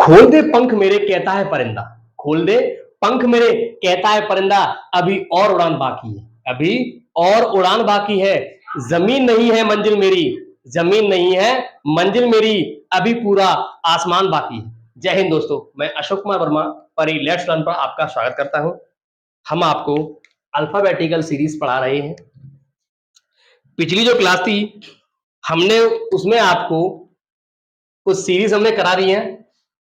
खोल दे पंख मेरे कहता है परिंदा, खोल दे पंख मेरे कहता है परिंदा, अभी और उड़ान बाकी है, अभी और उड़ान बाकी है, जमीन नहीं है मंजिल मेरी, जमीन नहीं है मंजिल मेरी, अभी पूरा आसमान बाकी है। जय हिंद दोस्तों, मैं अशोक कुमार वर्मा परी लेट्स लर्न पर आपका स्वागत करता हूं। हम आपको अल्फाबेटिकल सीरीज पढ़ा रहे हैं। पिछली जो क्लास थी हमने उसमें आपको कुछ सीरीज हमने करा दी है,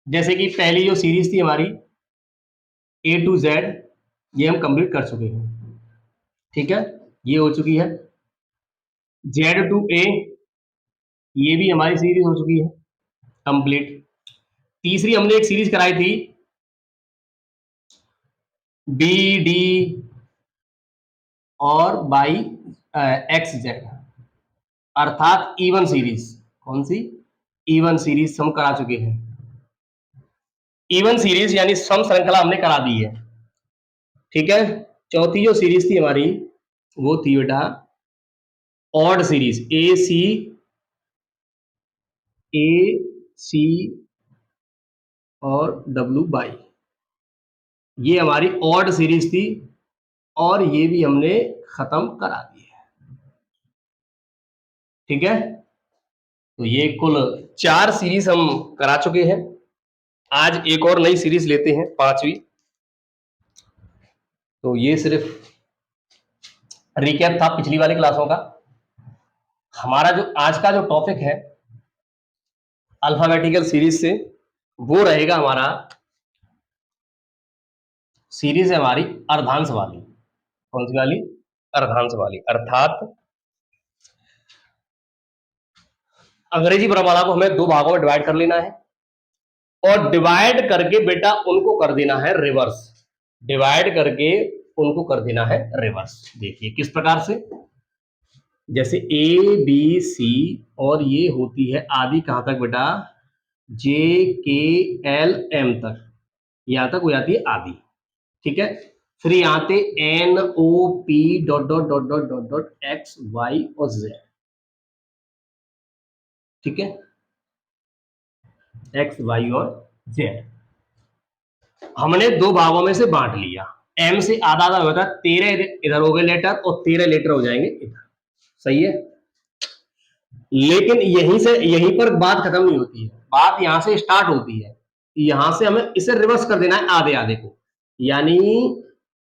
जैसे कि पहली जो सीरीज थी हमारी A to Z, ये हम कंप्लीट कर चुके हैं। ठीक है, ये हो चुकी है। Z to A, ये भी हमारी सीरीज हो चुकी है कंप्लीट। तीसरी हमने एक सीरीज कराई थी B D और बाई XZ, अर्थात इवन सीरीज। कौन सी? इवन सीरीज हम करा चुके हैं। इवन सीरीज यानी सम श्रृंखला हमने करा दी है। ठीक है, चौथी जो सीरीज थी हमारी वो थी बेटा ऑड सीरीज, A C और W/, ये हमारी ऑड सीरीज थी और ये भी हमने खत्म करा दी है। ठीक है, तो ये कुल 4 सीरीज हम करा चुके हैं। आज एक और नई सीरीज लेते हैं, 5वीं। तो ये सिर्फ रिकैप था पिछली वाली क्लासों का। हमारा जो आज का जो टॉपिक है अल्फाबेटिकल सीरीज से, वो रहेगा हमारा, सीरीज है हमारी अर्धांश वाली। कौन सी वाली? अर्धांश वाली, अर्थात अंग्रेजी वर्णमाला को हमें 2 भागों में डिवाइड कर लेना है और डिवाइड करके बेटा उनको कर देना है रिवर्स। डिवाइड करके उनको कर देना है रिवर्स। देखिए किस प्रकार से, जैसे ABC और ये होती है आदि कहां तक बेटा? JKLM तक, यहां तक हो जाती है आदि। ठीक है, फिर यहां पे NOP dot dot dot dot dot dot X Y और Z। ठीक है, X Y और Z हमने 2 भागों में से बांट लिया। M से आधा आधा होता है, 13 इधर हो गए लेटर और 13 लेटर हो जाएंगे इधर। सही है, लेकिन यहीं पर बात खत्म नहीं होती है, बात यहां से स्टार्ट होती है। यहां से हमें इसे रिवर्स कर देना है आधे आधे को, यानी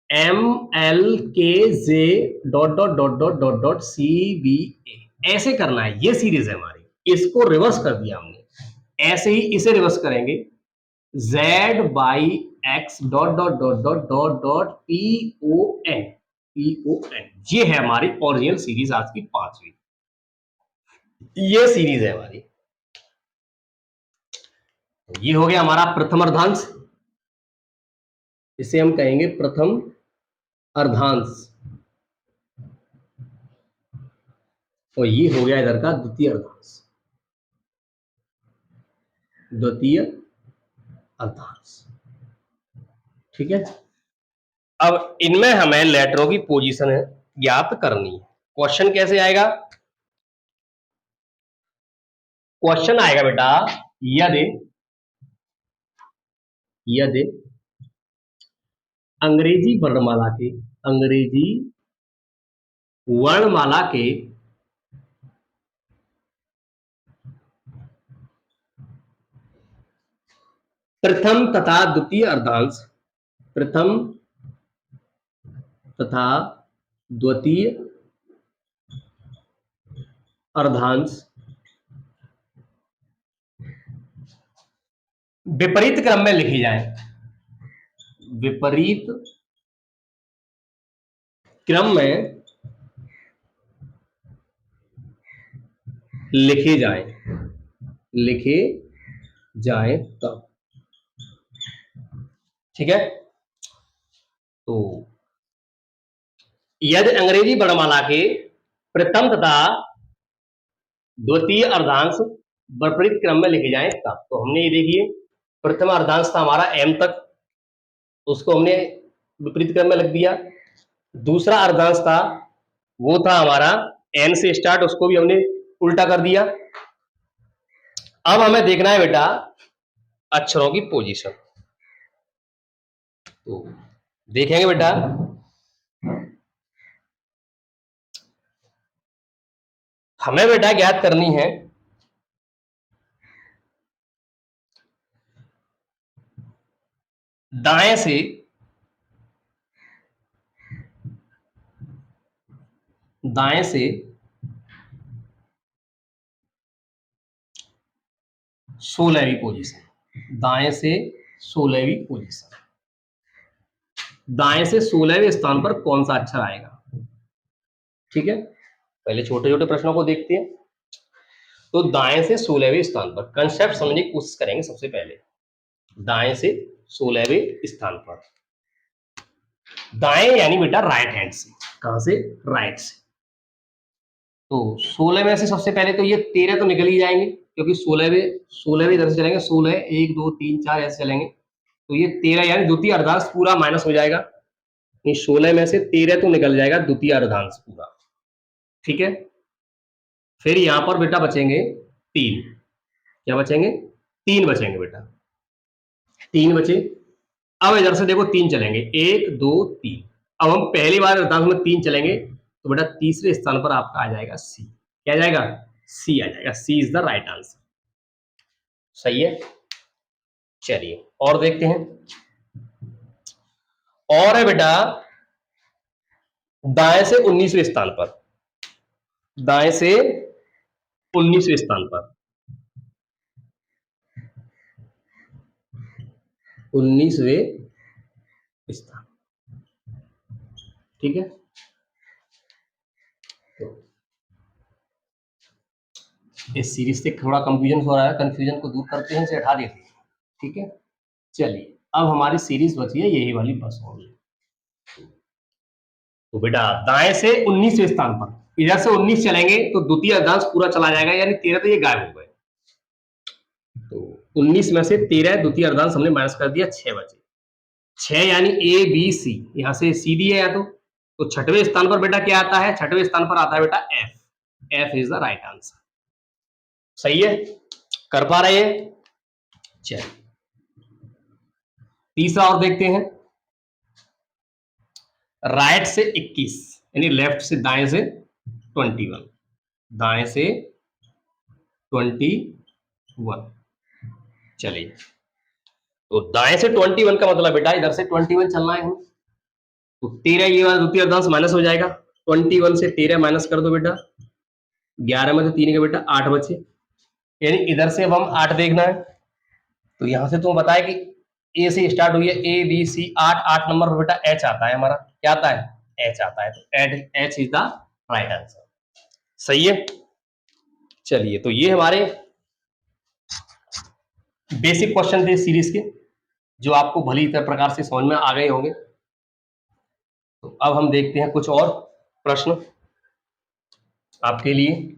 MLKJ dot dot dot dot dot dot CBA, ऐसे करना है। ये सीरीज है हमारी, इसको रिवर्स कर दिया हमने। ऐसे ही इसे रिवर्स करेंगे, Z/X dot dot dot dot dot dot PON। ये है हमारी ओरिजिनल सीरीज, आज की 5वीं ये सीरीज है हमारी। ये हो गया हमारा प्रथम अर्धांश, इसे हम कहेंगे प्रथम अर्धांश। और ये हो गया इधर का द्वितीय अर्धांश, द्वितीय अर्धांश। ठीक है, अब इनमें हमें लेटरों की पोजीशन ज्ञात करनी है। क्वेश्चन कैसे आएगा? क्वेश्चन आएगा बेटा, यदि अंग्रेजी वर्णमाला के प्रथम तथा द्वितीय अर्धांश, प्रथम तथा द्वितीय अर्धांश विपरीत क्रम में लिखी जाए, विपरीत क्रम में लिखे जाए तब। ठीक है, तो यदि अंग्रेजी वर्णमाला के प्रथम तथा द्वितीय अर्धांश विपरीत क्रम में लिखे जाए तब। तो हमने ये देखिए, प्रथम अर्धांश था हमारा M तक, उसको हमने विपरीत क्रम में लिख दिया। दूसरा अर्धांश था वो था हमारा N से स्टार्ट, उसको भी हमने उल्टा कर दिया। अब हमें देखना है बेटा अक्षरों की पोजीशन। तो देखेंगे बेटा, हमें बेटा ज्ञात करनी है दाएं से 16वीं पोजीशन, दाएं से 16वीं पोजीशन, दाएं से 16वें स्थान पर कौन सा अक्षर आएगा। ठीक है, पहले छोटे छोटे प्रश्नों को देखते हैं। तो दाएं से 16वें स्थान पर कंसेप्ट समझने की कोशिश करेंगे। सबसे पहले दाएं से 16वें स्थान पर, दाएं यानी बेटा राइट हैंड से, कहां से, राइट से। तो 16 में से सबसे पहले तो ये 13 तो निकल ही जाएंगे, क्योंकि 16वें इधर से चलेंगे, 16 1 2 3 4 ऐसे चलेंगे, तो ये 13 यानी द्वितीय अर्धांश पूरा माइनस हो जाएगा। 16 में से 13 तो निकल जाएगा द्वितीय अर्धांश पूरा। ठीक है, फिर यहां पर बेटा बचेंगे 3। क्या बचेंगे, 3 बचेंगे बेटा, 3 बचे। अब इधर से देखो 3 चलेंगे, 1 2 3। अब हम पहली बार अर्धांश में 3 चलेंगे, तो बेटा तीसरे स्थान पर आपका आ जाएगा सी। क्या आ जाएगा, सी आ जाएगा। सी इज द राइट आंसर। सही है, चलिए और देखते हैं। और है बेटा दाएं से 19वें स्थान पर, दाएं से 19वें स्थान पर, 19वें स्थान। ठीक है, इस सीरीज से थोड़ा कंफ्यूजन हो रहा है, कंफ्यूजन को दूर करते हैं, इसे हटा देते हैं। ठीक है, चलिए अब हमारी सीरीज बची है यही वाली बस होगी। तो बेटा दाएं से 19वें स्थान पर, इधर से 19 चलेंगे तो द्वितीय अर्धांश पूरा चला जाएगा, यानी 13 तो ये गायब हो गए। तो 19 में से 13 द्वितीय अर्धांश हमने माइनस कर दिया, 6 बचे। 6 यानी ए बी सी, यहां से सी डी है या तो छठवें स्थान पर बेटा क्या आता है, छठवें स्थान पर आता है बेटा F. F is the right answer. सही है, कर पा रहे हैं। चलिए तीसरा और देखते हैं। राइट से 21 यानी लेफ्ट से, दाएं से 21, दाएं से 21। चलिए तो दाएं से 21 का मतलब बेटा इधर से 21 चलना है हमें। तो 13 ये वाला द्वितीय अर्धांश माइनस हो जाएगा, 21 से 13 माइनस कर दो बेटा, 11 में से 3 का बेटा 8 बचे, यानी इधर से अब हम 8 देखना है। तो यहां से तुम्हें बताया कि ए से स्टार्ट हुई है, ए बी सी, 8 नंबर पर बेटा एच आता है हमारा। क्या आता है, एच आता है। तो H is the right answer. सही है, चलिए तो ये हमारे बेसिक क्वेश्चन थे सीरीज के, जो आपको भली प्रकार से समझ में आ गए होंगे। तो अब हम देखते हैं कुछ और प्रश्न आपके लिए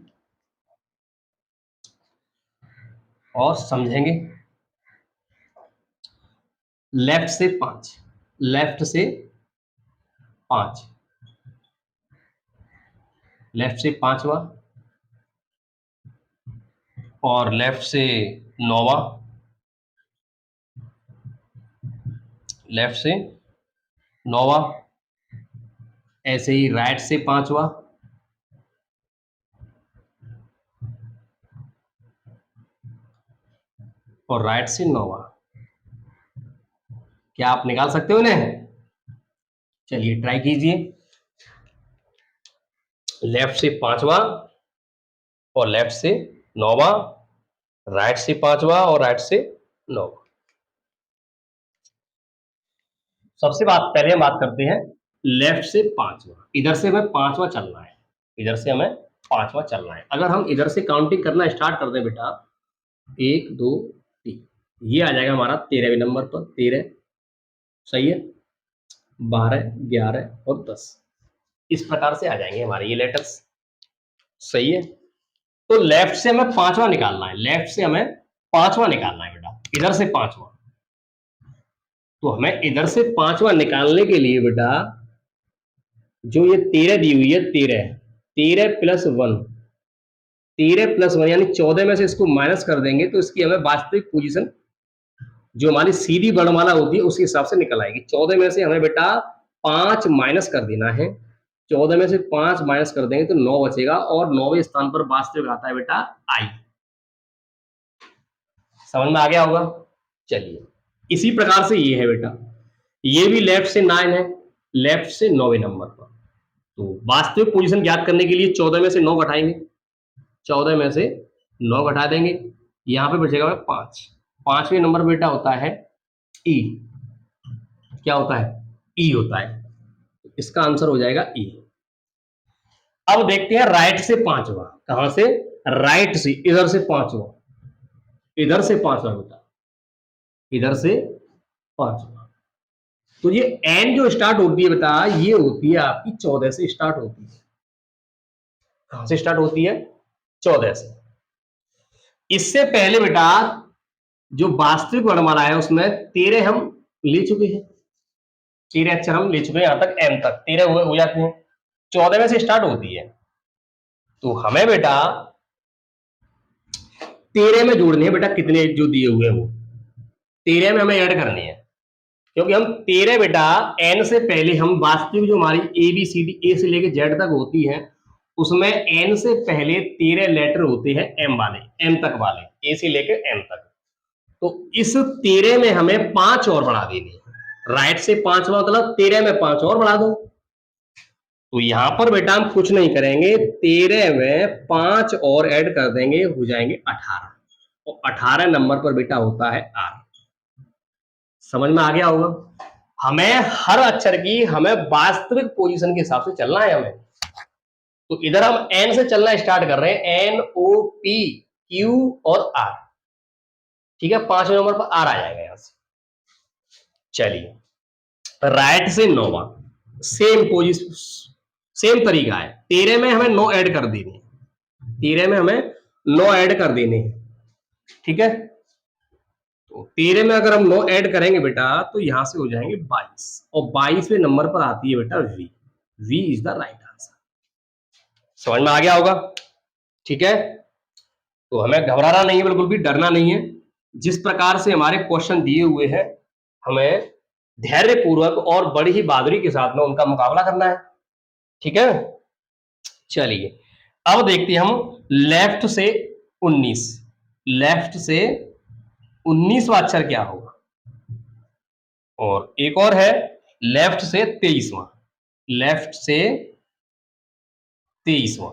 और समझेंगे। लेफ्ट से 5, लेफ्ट से 5, लेफ्ट से 5वां और लेफ्ट से 9वां, लेफ्ट से 9वां, ऐसे ही राइट से 5वां और राइट से 9वां। क्या आप निकाल सकते हो इन्हें? चलिए ट्राई कीजिए। लेफ्ट से 5वां और लेफ्ट से 9वां, राइट से 5वां और राइट से 9वां। सबसे पहले हम बात करते हैं लेफ्ट से 5वां। इधर से हमें 5वां चलना है, इधर से हमें 5वां चलना है। अगर हम इधर से काउंटिंग करना स्टार्ट कर दें बेटा, 1 2 3, ये आ जाएगा हमारा 13वें नंबर पर, 13। सही है, 12 11 और 10, इस प्रकार से आ जाएंगे हमारे ये लेटर्स। सही है, तो लेफ्ट से हमें 5वां निकालना है, लेफ्ट से हमें 5वां निकालना है बेटा, इधर से 5वां। तो हमें इधर से 5वां निकालने के लिए बेटा जो ये 13 दी हुई है, 13 प्लस 1, 13 प्लस 1 यानी 14 में से इसको माइनस कर देंगे तो इसकी हमें वास्तविक पोजीशन जो हमारी सीधी वर्णमाला होती है उसके हिसाब से निकल आएगी। 14 में से हमें बेटा 5 माइनस कर देना है। 14 में से 5 माइनस कर देंगे तो 9 बचेगा और 9वें स्थान पर वास्तविक आता है बेटा आई। समझ में आ गया होगा? चलिए, इसी प्रकार से ये है बेटा, ये भी लेफ्ट से 9 है, लेफ्ट से 9वें नंबर पर। तो वास्तविक पोजीशन ज्ञात करने के लिए 14 में से 9 घटाएंगे, 14 में से 9 घटा देंगे, यहाँ पे बचेगा 5। 5वें नंबर बेटा होता है ई। क्या होता है? ई होता है। इसका आंसर हो जाएगा ई। अब देखते हैं राइट से 5वां। कहां से? राइट से, इधर से 5वां, इधर से 5वां बेटा, इधर से 5वां। तो ये एन जो स्टार्ट होती है बेटा, ये होती है आपकी 14 से स्टार्ट होती है। कहां से स्टार्ट होती है? 14 से। इससे पहले बेटा जो वास्तविक वर्णमाला है उसमें 13 हम ले चुके हैं, 13 अक्षर हम ले चुके हैं, यहां तक एम तक 13 हो जाते हैं। 14 में से स्टार्ट होती है, तो हमें बेटा 13 में जोड़ने हैं बेटा, कितने जो दिए हुए हैं वो 13 में हमें ऐड करनी है, क्योंकि हम 13 बेटा एन से पहले हम वास्तविक जो हमारी ए बी सी डी, ए से लेके जेड तक होती है, उसमें एन से पहले 13 लेटर होते हैं एम वाले, एम तक वाले, ए से लेके एम तक। तो इस 13 में हमें 5 और बढ़ा देनी है। राइट से 5वां मतलब 13 में 5 और बढ़ा दो। तो यहां पर बेटा हम कुछ नहीं करेंगे, 13 में 5 और ऐड कर देंगे, हो जाएंगे 18। और 18 नंबर पर बेटा होता है आर। समझ में आ गया होगा? हमें हर अक्षर की हमें वास्तविक पोजीशन के हिसाब से चलना है हमें। तो इधर हम एन से चलना स्टार्ट कर रहे हैं, एन ओ पी क्यू और आर। ठीक है, 5वें नंबर पर आर आ जाएगा यहां से। चलिए, राइट से 9वां, सेम पोजीशन, सेम तरीका है। 13 में हमें 9 ऐड कर देने, 13 में हमें 9 ऐड कर देने हैं। ठीक है, तो 13 में अगर हम 9 ऐड करेंगे बेटा तो यहां से हो जाएंगे 22, और 22वें नंबर पर आती है बेटा V. V is the right answer. समझ में आ गया होगा? ठीक है, तो हमें घबराना नहीं है, बिल्कुल भी डरना नहीं है। जिस प्रकार से हमारे क्वेश्चन दिए हुए हैं, हमें धैर्य पूर्वक और बड़ी ही बहादुरी के साथ में उनका मुकाबला करना है। ठीक है, चलिए अब देखते हैं हम लेफ्ट से 19, लेफ्ट से 19वां अक्षर क्या होगा। और एक और है लेफ्ट से 23वां, लेफ्ट से 23वां।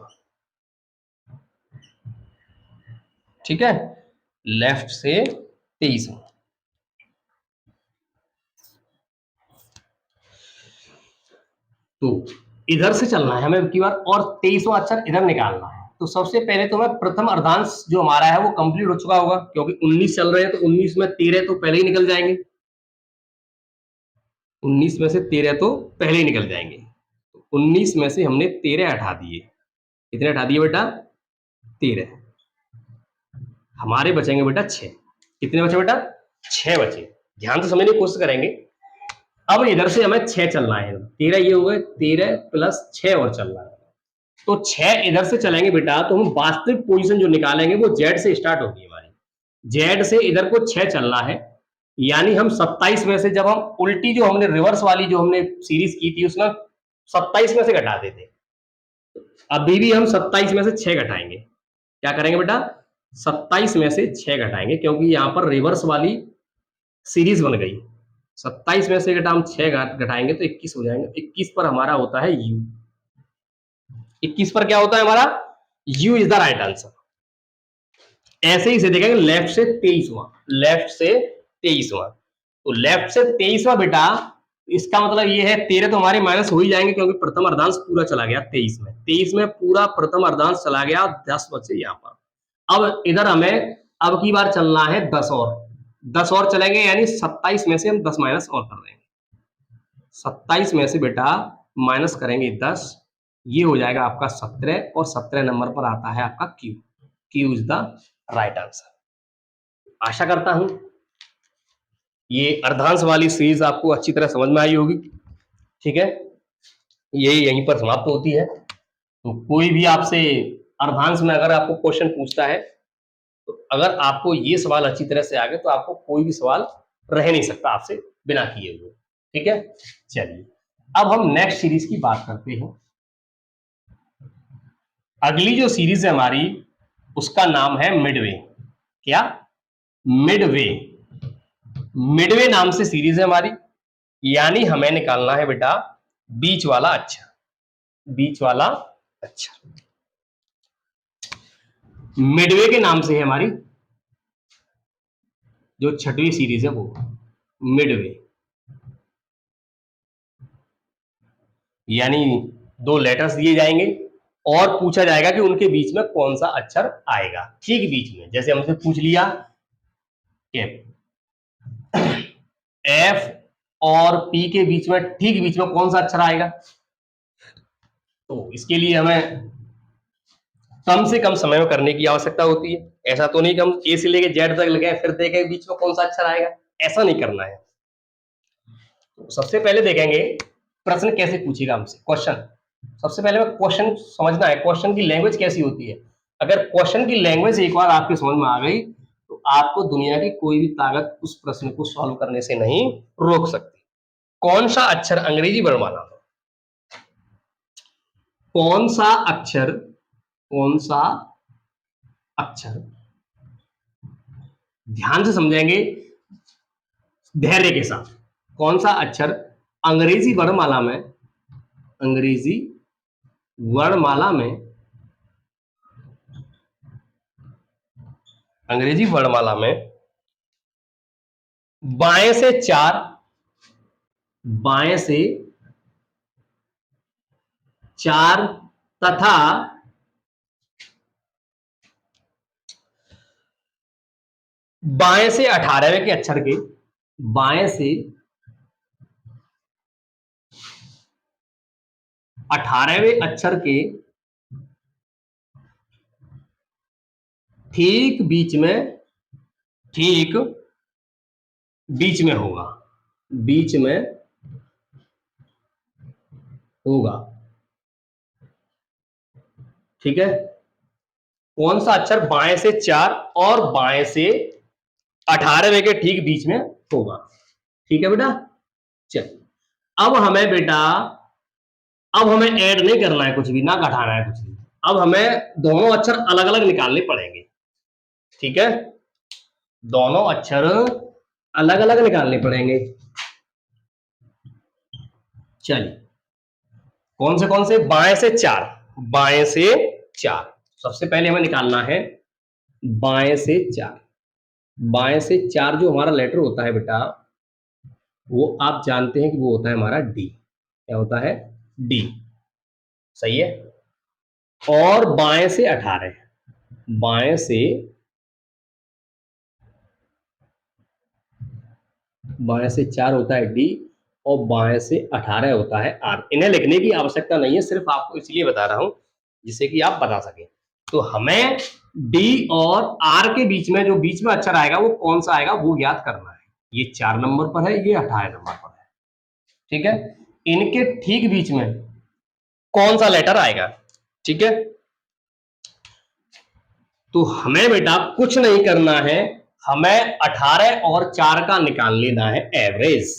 ठीक है, लेफ्ट से 23वां। तो इधर से चलना है हमें की बार, और 23वां अक्षर इधर निकालना है। तो सबसे पहले तो हमें प्रथम अर्धांश जो हमारा है वो कंप्लीट हो चुका होगा, क्योंकि 19 चल रहे हैं, तो 19 में 13 तो पहले ही निकल जाएंगे, 19 में से 13 तो पहले ही निकल जाएंगे। 19 में से हमने 13 हटा दिए। कितने हटा दिए बेटा? 13। हमारे बचेंगे बेटा 6। कितने बचे बेटा? 6 बचे। ध्यान से समझने की कोशिश करेंगे। अब इधर से हमें 6 चलना है, 13 ये हुए, 13 प्लस 6 और चलना है। तो 6 इधर से चलेंगे बेटा, तो हम वास्तविक पोजीशन जो निकालेंगे वो जेड से स्टार्ट होगी हमारी। जेड से इधर को 6 चलना है, यानी हम 27 में से, जब हम उल्टी जो हमने रिवर्स वाली जो हमने सीरीज की थी उसमें 27 में से घटाते थे, अभी भी हम 27 में से 6 घटाएंगे। क्या करेंगे बेटा? 27 में से 6 घटाएंगे, क्योंकि यहां पर रिवर्स वाली सीरीज बन गई। 27 में से बेटा हम 6 घटाएंगे तो 21 हो जाएंगे। 21 पर हमारा होता है यू। 21 पर क्या होता है हमारा? You is the right answer. ऐसे ही से देखेंगे लेफ्ट से 23वां, लेफ्ट से 23वां। तो लेफ्ट से 23वां बेटा, इसका मतलब ये है 13 तो हमारे माइनस हो ही जाएंगे, क्योंकि प्रथम अर्धांश पूरा चला गया 23 में। 23 में पूरा प्रथम अर्धांश चला गया, 10 बचे यहाँ पर। अब इधर हमें अब की बार चलना है 10 और, 10 और चलेंगे, यानी 27 में से हम 10 माइनस और कर देंगे। 27 में से बेटा माइनस करेंगे 10, ये हो जाएगा आपका 17, और 17 नंबर पर आता है आपका Q. Q is the right answer. आशा करता हूं ये अर्धांश वाली सीरीज आपको अच्छी तरह समझ में आई होगी। ठीक है, ये यहीं पर समाप्त होती है। तो कोई भी आपसे अर्धांश में अगर आपको क्वेश्चन पूछता है, तो अगर आपको ये सवाल अच्छी तरह से आ गए तो आपको कोई भी सवाल रह नहीं सकता आपसे बिना किए हुए। ठीक है, चलिए अब हम नेक्स्ट सीरीज की बात करते हैं। अगली जो सीरीज है हमारी उसका नाम है मिडवे। क्या? मिडवे। मिडवे नाम से सीरीज है हमारी, यानी हमें निकालना है बेटा बीच वाला अक्षर। बीच वाला अक्षर मिडवे के नाम से है हमारी जो छठवीं सीरीज है वो मिडवे, यानी दो लेटर्स दिए जाएंगे और पूछा जाएगा कि उनके बीच में कौन सा अक्षर आएगा। ठीक बीच में, जैसे हमसे पूछ लिया कि एफ और पी के बीच में ठीक बीच में कौन सा अक्षर आएगा, तो इसके लिए हमें कम से कम समय में करने की आवश्यकता होती है। ऐसा तो नहीं कि हम ए से लेके जेड तक लगे फिर देखें बीच में कौन सा अक्षर आएगा, ऐसा नहीं करना है। तो सबसे पहले देखेंगे प्रश्न कैसे पूछेगा हमसे क्वेश्चन। सबसे पहले हमें क्वेश्चन समझना है, क्वेश्चन की लैंग्वेज कैसी होती है। अगर क्वेश्चन की लैंग्वेज एक बार आपके समझ में आ गई तो आपको दुनिया की कोई भी ताकत उस प्रश्न को सॉल्व करने से नहीं रोक सकती। कौन सा अक्षर अंग्रेजी वर्णमाला में, कौन सा अक्षर, कौन सा अक्षर, ध्यान से समझेंगे धैर्य के साथ, कौन सा अक्षर अंग्रेजी वर्णमाला में, अंग्रेजी वर्णमाला में, अंग्रेजी वर्णमाला में बाएं से चार, बाएं से चार तथा बाएं से 18वें के अक्षर के, बाएं से 18वें अक्षर के ठीक बीच में, ठीक बीच में होगा, बीच में होगा। ठीक है, कौन सा अक्षर बाएं से 4 और बाएं से 18वें के ठीक बीच में होगा। ठीक है बेटा, चल अब हमें बेटा, अब हमें ऐड नहीं करना है कुछ भी, ना घटाना है कुछ भी, अब हमें दोनों अक्षर अलग अलग निकालने पड़ेंगे। ठीक है, दोनों अक्षर अलग अलग निकालने पड़ेंगे। चलिए कौन से, बाएं से 4, बाएं से 4, सबसे पहले हमें निकालना है बाएं से 4। बाएं से 4 जो हमारा लेटर होता है बेटा वो आप जानते हैं कि वो होता है हमारा डी। क्या होता है? डी। सही है। और बाएं से 18, बाएं से, बाएं से 4 होता है डी और बाएं से 18 होता है आर। इन्हें लिखने की आवश्यकता नहीं है, सिर्फ आपको इसलिए बता रहा हूं जिससे कि आप बता सकें। तो हमें डी और आर के बीच में जो बीच में अक्षर आएगा वो कौन सा आएगा वो याद करना है। ये 4 नंबर पर है, ये 18 नंबर पर है। ठीक है, इनके ठीक बीच में कौन सा लेटर आएगा। ठीक है, तो हमें बेटा कुछ नहीं करना है, हमें 18 और 4 का निकाल लेना है एवरेज।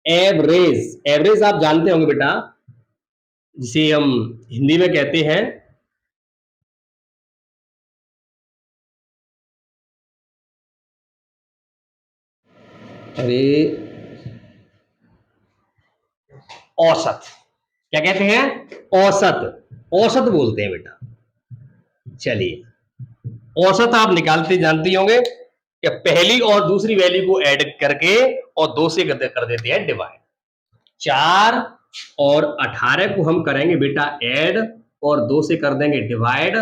एवरेज, एवरेज आप जानते होंगे बेटा, जिसे हम हिंदी में कहते हैं अरे औसत। क्या कहते हैं? औसत, औसत बोलते हैं बेटा। चलिए औसत आप निकालते जानते होंगे कि पहली और दूसरी वैल्यू को ऐड करके और 2 से कर देते हैं डिवाइड। 4 और 18 को हम करेंगे बेटा ऐड और 2 से कर देंगे डिवाइड।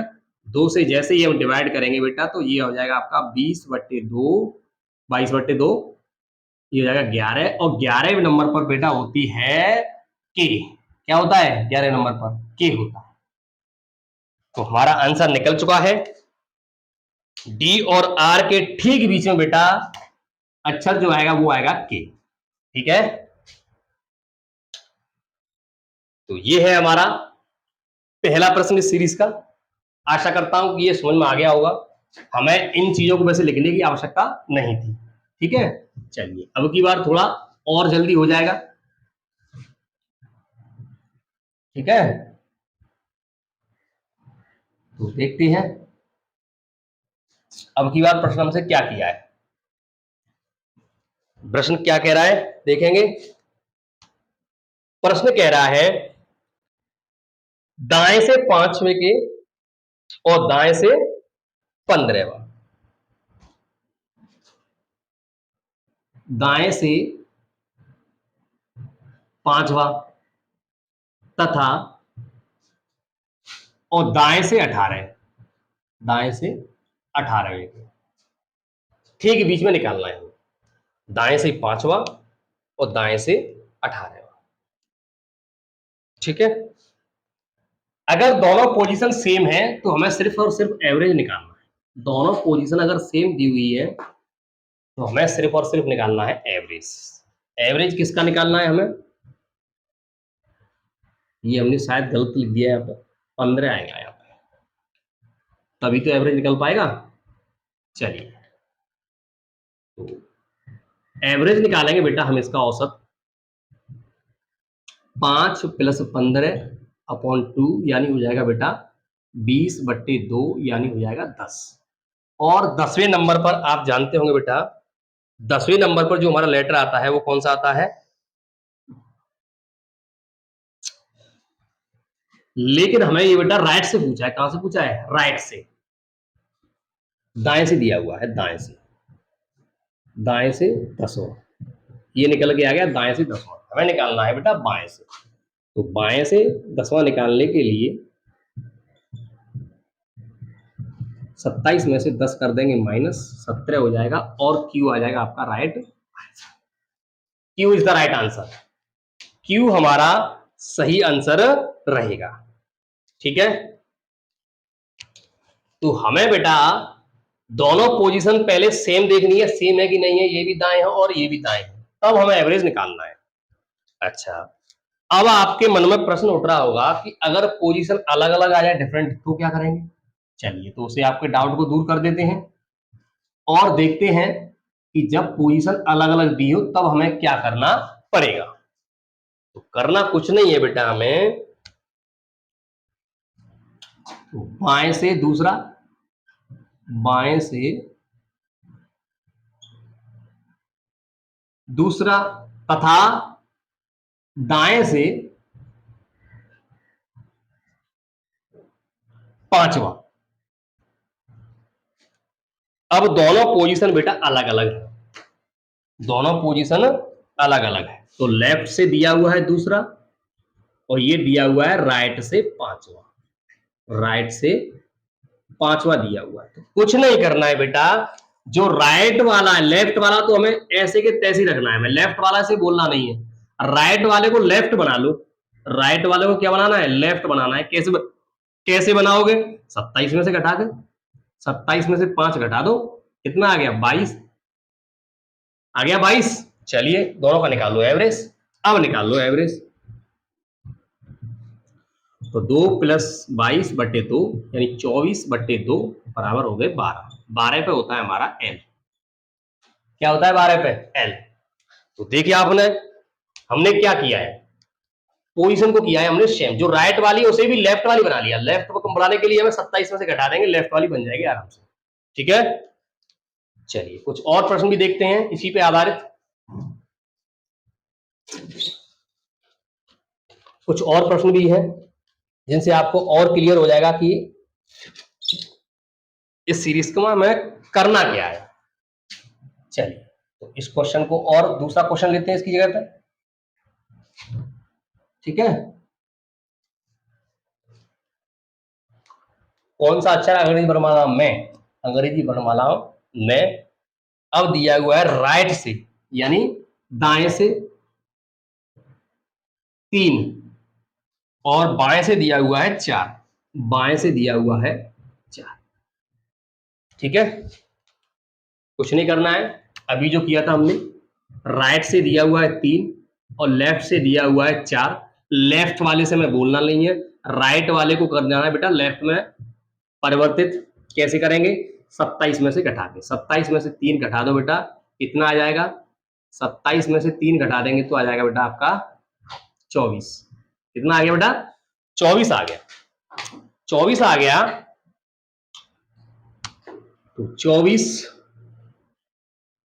2 से जैसे ही हम डिवाइड करेंगे बेटा तो ये हो जाएगा आपका 20/2, 22/2, ये हो जाएगा 11 और 11वें नंबर पर बेटा होती है के। क्या होता है 11वें नंबर पर? के होता है। तो हमारा आंसर निकल चुका है। डी और आर के ठीक बीच में बेटा अक्षर जो आएगा वो आएगा के। ठीक है, तो ये है हमारा पहला प्रश्न इस सीरीज का। आशा करता हूं कि ये समझ में आ गया होगा। हमें इन चीजों को वैसे लिखने की आवश्यकता नहीं थी। ठीक है, चलिए अब की बार थोड़ा और जल्दी हो जाएगा, ठीक है। तो देखते हैं अब की बार प्रश्न हमसे क्या किया है। प्रश्न क्या कह रहा है देखेंगे। प्रश्न कह रहा है दाएं से 5वें के और दाएं से 15वां, दाएं से 5वां तथा और दाएं से 18, दाएं से 18वें के ठीक बीच में निकालना है। दाएं से 5वां और दाएं से 18वां, ठीक है। अगर दोनों पोजीशन सेम है तो हमें सिर्फ और सिर्फ एवरेज निकालना है। दोनों पोजीशन अगर सेम दी हुई है तो हमें सिर्फ और सिर्फ निकालना है एवरेज। एवरेज किसका निकालना है हमें, ये हमने शायद गलत लिख दिया है, यहाँ पर 15 आएगा यहाँ पे, तभी तो एवरेज निकल पाएगा। चलिए तो एवरेज निकालेंगे बेटा हम इसका औसत 5 + 15/2 यानी हो जाएगा बेटा 20/2 यानी हो जाएगा 10। और 10वें नंबर पर आप जानते होंगे बेटा 10वें नंबर पर जो हमारा लेटर आता है वो कौन सा आता है, लेकिन हमें ये बेटा राइट से पूछा है। कहां से पूछा है, राइट से, दाएं से दिया हुआ है, दाएं से, दाएं से 10वां, ये निकल के आ गया दाएं से 10वां। हमें निकालना है बेटा बाएं से, तो बाएं से 10वां निकालने के लिए 27 में से 10 कर देंगे माइनस, 17 हो जाएगा और क्यू आ जाएगा आपका right. Q is the right answer, Q हमारा सही आंसर रहेगा, ठीक है। तो हमें बेटा दोनों पोजीशन पहले सेम देखनी है, सेम है कि नहीं है, ये भी दाएं है और ये भी दाएं है, तब हमें एवरेज निकालना है। अच्छा, अब आपके मन में प्रश्न उठ रहा होगा कि अगर पोजीशन अलग अलग आ जाए, डिफरेंट, तो क्या करेंगे। चलिए तो उसे आपके डाउट को दूर कर देते हैं और देखते हैं कि जब पोजीशन अलग अलग दी हो तब हमें क्या करना पड़ेगा। तो करना कुछ नहीं है बेटा, हमें तो बाएं से दूसरा, बाएं से दूसरा तथा दाएं से 5वां। अब दोनों पोजीशन बेटा अलग अलग है, दोनों पोजीशन अलग अलग है। तो लेफ्ट से दिया हुआ है दूसरा और ये दिया हुआ है राइट से 5वां, राइट से 5वां दिया हुआ है। तो कुछ नहीं करना है बेटा, जो राइट वाला है, लेफ्ट वाला तो हमें ऐसे के तैसे ही रखना है, हमें लेफ्ट वाला से बोलना नहीं है। राइट वाले को लेफ्ट बना लो, राइट वाले को क्या बनाना है, लेफ्ट बनाना है। कैसे बनाओगे, 27 में से घटा के, 27 में से 5 घटा दो, कितना आ गया 22, आ गया 22। चलिए दोनों का निकाल लो एवरेज, अब निकाल लो एवरेज। तो 2 + 22/2 यानी 24/2 बराबर हो गए 12। 12 पे होता है हमारा एल, क्या होता है 12 पे एल। तो देखिए आपने, हमने क्या किया है, पोजीशन को किया है हमने सेम, जो राइट वाली है उसे भी लेफ्ट वाली बना लिया। लेफ्ट को बनाने के लिए हमें 27 में से घटा देंगे, लेफ्ट वाली बन जाएगी आराम से, ठीक है। चलिए कुछ और प्रश्न भी देखते हैं इसी पे आधारित, कुछ और प्रश्न भी है जिनसे आपको और क्लियर हो जाएगा कि इस सीरीज को हमें करना क्या है। चलिए तो इस क्वेश्चन को और दूसरा क्वेश्चन लेते हैं इसकी जगह पे, ठीक है। कौन सा अक्षर अंग्रेजी वर्णमाला में, अंग्रेजी वर्णमाला में अब दिया हुआ है राइट से यानी दाएं से 3 और बाएं से दिया हुआ है 4, बाएं से दिया हुआ है 4, ठीक है। कुछ नहीं करना है, अभी जो किया था हमने, राइट से दिया हुआ है 3 और लेफ्ट से दिया हुआ है 4। लेफ्ट वाले से मैं बोलना नहीं है, राइट वाले को कर देना है बेटा लेफ्ट में परिवर्तित। कैसे करेंगे, 27 में से घटा के, 27 में से 3 घटा दो बेटा, कितना आ जाएगा 27 में से 3 घटा देंगे तो आ जाएगा बेटा आपका 24। कितना आ गया बेटा? 24 आ गया। 24 आ गया तो 24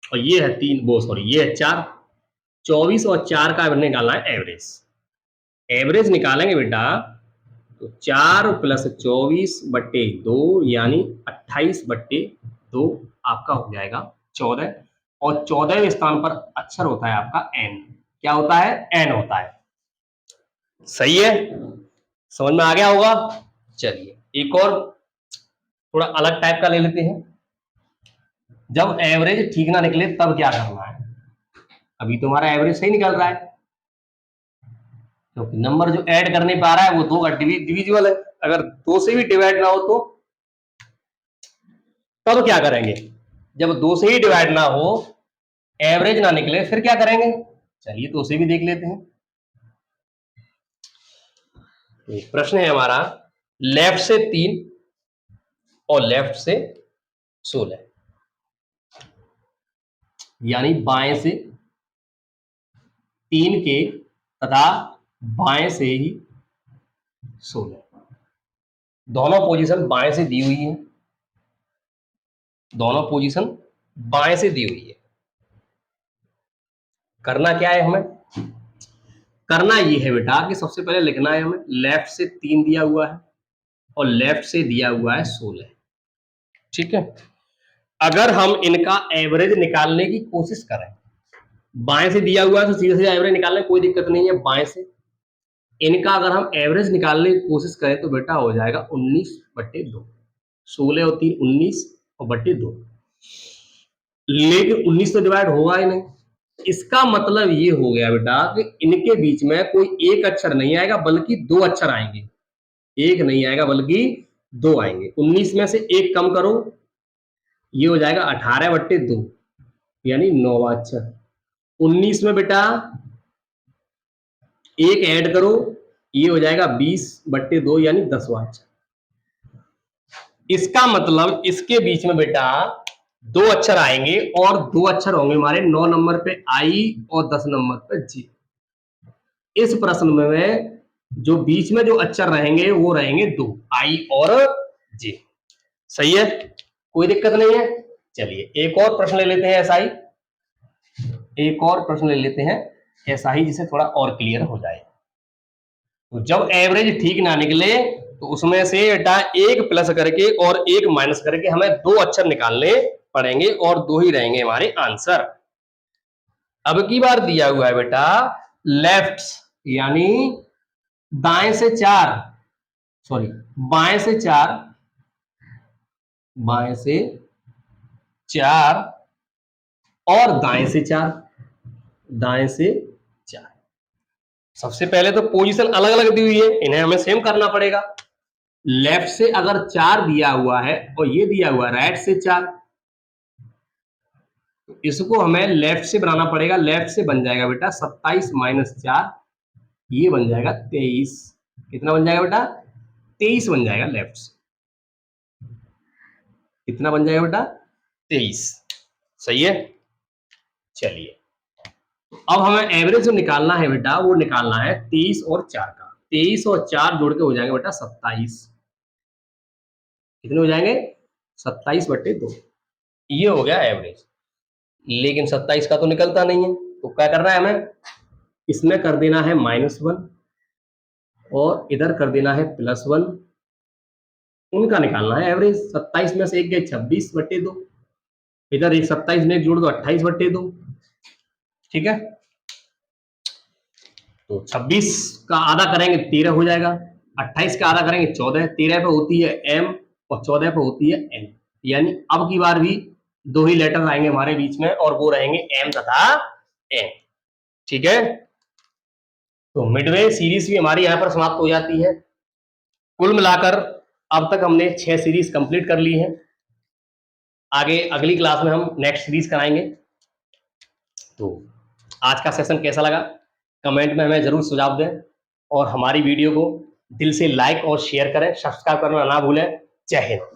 और ये है 3, वो सॉरी ये है 4। 24 और 4 का निकालना है एवरेज। एवरेज निकालेंगे बेटा तो 4 प्लस 24/2 यानी 28/2 आपका हो जाएगा 14। और 14वें स्थान पर अक्षर होता है आपका एन। क्या होता है? एन होता है। सही है, समझ में आ गया होगा। चलिए एक और थोड़ा अलग टाइप का ले लेते हैं। जब एवरेज ठीक ना निकले तब क्या करना है? अभी तुम्हारा एवरेज सही निकल रहा है क्योंकि नंबर जो ऐड कर नहीं पा रहा है वो 2 का डिविजिबल है। अगर 2 से भी डिवाइड ना हो तो तब क्या करेंगे? जब 2 से ही डिवाइड ना हो, एवरेज ना निकले, फिर क्या करेंगे? चलिए तो उसे भी देख लेते हैं। प्रश्न है हमारा, लेफ्ट से 3 और लेफ्ट से 16, यानी बाएं से 3 के तथा बाएं से ही 16। दोनों पोजीशन बाएं से दी हुई है। दोनों पोजीशन बाएं से दी हुई है। करना क्या है हमें? करना ये है बेटा कि सबसे पहले लिखना है हमें लेफ्ट से 3 दिया हुआ है और लेफ्ट से दिया हुआ है 16। ठीक है, अगर हम इनका एवरेज निकालने की कोशिश करें, बाएं से दिया हुआ है तो सीधे सीधे एवरेज निकालने कोई दिक्कत नहीं है। बाएं से इनका अगर हम एवरेज निकालने की कोशिश करें तो बेटा हो जाएगा 19/2। 16 और 3 19 और बट्टे 2, लेकिन 19 तो डिवाइड होगा ही नहीं। इसका मतलब ये हो गया बेटा कि इनके बीच में कोई एक अक्षर नहीं आएगा बल्कि 2 अक्षर आएंगे। एक नहीं आएगा बल्कि 2 आएंगे। 19 में से एक कम करो, ये हो जाएगा 18/2 यानी 9वां अक्षर। 19 में बेटा एक ऐड करो, ये हो जाएगा 20/2 यानी 10वां अक्षर। इसका मतलब इसके बीच में बेटा 2 अक्षर आएंगे और 2 अक्षर होंगे हमारे 9 नंबर पे आई और 10 नंबर पे जी। इस प्रश्न में जो बीच में जो अक्षर रहेंगे वो रहेंगे 2, आई और जे। सही है, कोई दिक्कत नहीं है। चलिए एक और प्रश्न ले लेते हैं ऐसा ही। एक और प्रश्न ले लेते हैं ऐसा ही जिसे थोड़ा और क्लियर हो जाए। तो जब एवरेज ठीक ना निकले तो उसमें से बेटा एक प्लस करके और एक माइनस करके हमें 2 अक्षर निकालने पड़ेंगे और 2 ही रहेंगे हमारे आंसर। अब की बार दिया हुआ है बेटा लेफ्ट यानी दाएं से 4, सॉरी बाएं से 4, बाएं से 4 और दाएं से 4, दाएं से 4। सबसे पहले तो पोजीशन अलग अलग दी हुई है, इन्हें हमें सेम करना पड़ेगा। लेफ्ट से अगर 4 दिया हुआ है और ये दिया हुआ है राइट से 4, तो इसको हमें लेफ्ट से बनाना पड़ेगा। लेफ्ट से बन जाएगा बेटा 27 - 4, ये बन जाएगा 23। कितना बन जाएगा बेटा? 23 बन जाएगा लेफ्ट से। कितना बन जाएगा बेटा? 23। सही है। चलिए अब हमें एवरेज जो निकालना है बेटा वो निकालना है 23 और 4 का। 23 और 4 जोड़ के हो जाएंगे बेटा 27। कितने हो जाएंगे? 27/2। ये हो गया एवरेज। लेकिन 27 का तो निकलता नहीं है, तो क्या करना है हमें? इसमें कर देना है -1 और इधर कर देना है +1। उनका निकालना है एवरेज। 27 में से एक गए 26/2, इधर एक 27 में एक जोड़ दो 28/2। ठीक है, तो 26 का आधा करेंगे 13 हो जाएगा, 28 का आधा करेंगे 14, 13 पे होती है m और 14 पे होती है n। यानी अब की बार भी 2 ही लेटर आएंगे हमारे बीच में और वो रहेंगे m तथा n। ठीक है, तो मिडवे सीरीज भी हमारी यहाँ पर समाप्त हो जाती है। कुल मिलाकर अब तक हमने 6 सीरीज कंप्लीट कर ली है। आगे अगली क्लास में हम नेक्स्ट सीरीज कराएंगे। तो आज का सेशन कैसा लगा कमेंट में हमें जरूर सुझाव दें और हमारी वीडियो को दिल से लाइक और शेयर करें, सब्सक्राइब करना ना भूलें। जय हिंद।